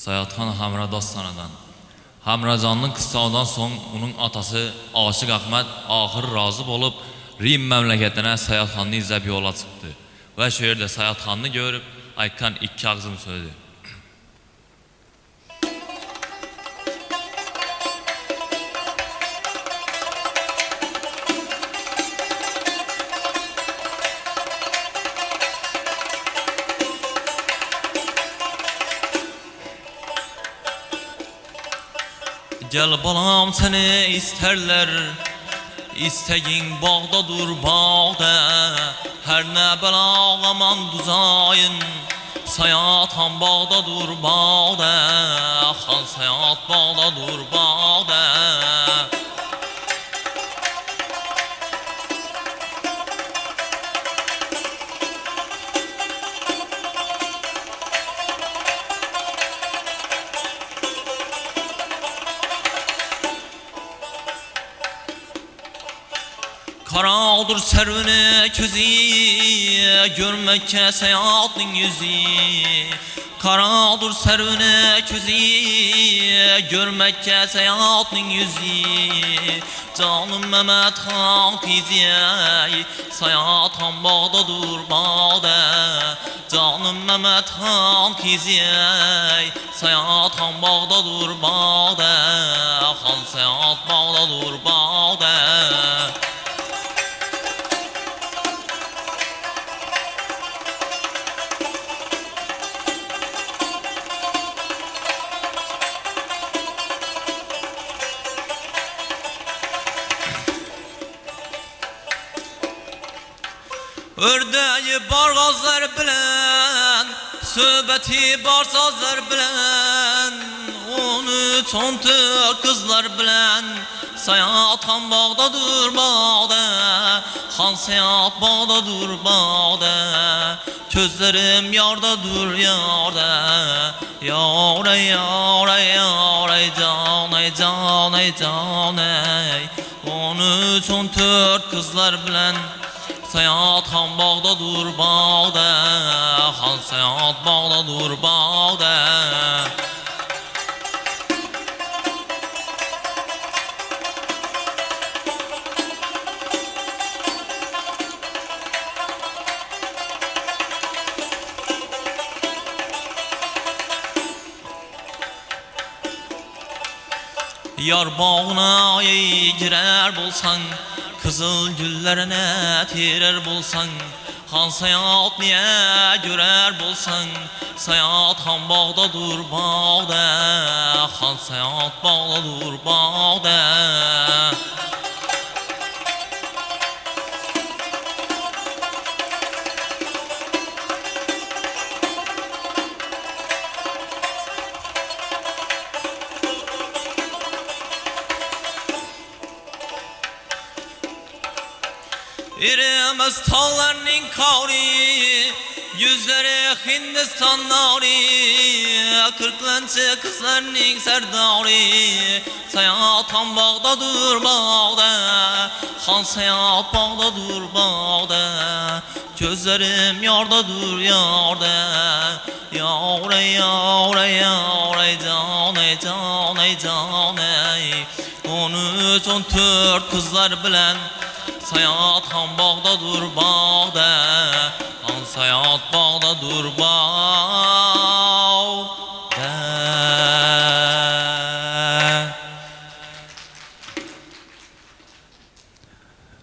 Sayatxan Hamra dostanadan. Hamracanın qıstavdan son onun atası Aşıq Əhməd axır razı olub Rim məmləkətinə Sayatxanını izləb yola çıxdı. Və şehirdə Sayatxanını görüb Aykan iki ağzım söyledi. Gel balam seni isterler, isteyin bağda dur bağda. Her ne bela aman duzayın, Sayatxan bağda dur bağda. Xan Sayat bağda dur bağda. Karadır servine közü, görmekke Sayat'ın yüzü. Karadır servine közü, görmekke Sayat'ın yüzü. Canım Mehmet Han tiziyey, Sayatxan bağda dur bağda. Canım Mehmet Han tiziyey, Sayatxan bağda dur bağda. Xan Sayat bağda dur bağda. Ördeği bar gazlar bilen, söhbeti bar sazlar bilen, 13-14 kızlar bilen, Sayatxan bağda dur bağda. Xan Sayat bağda dur bağda. Közlerim yarda dur yarda. Yaray yaray yaray canay canay canay. 13-14 kızlar bilen, Sayatxan bağda dur bağda. Xan Sayat bağda dur bağda. Yar bağına girer bulsan, kızıl güllerine tirer bulsan, Xan Sayat niye görer bulsan, Sayatxan bağda dur bağda. Xan Sayat bağda dur bağda. İremez tağlarının kavri, yüzleri Hindistan nari. Kırklançı kızlarının serdari, Sayatxan bağda dur bağda. Xan Sayat bağda dur bağda. Gözlerim yarda dur yarda. Yaray yaray yaray canay canay canay. 13-14 kızlar bilen, Sayatxan bağda dur bağda. Xan Sayat bağda dur bağda.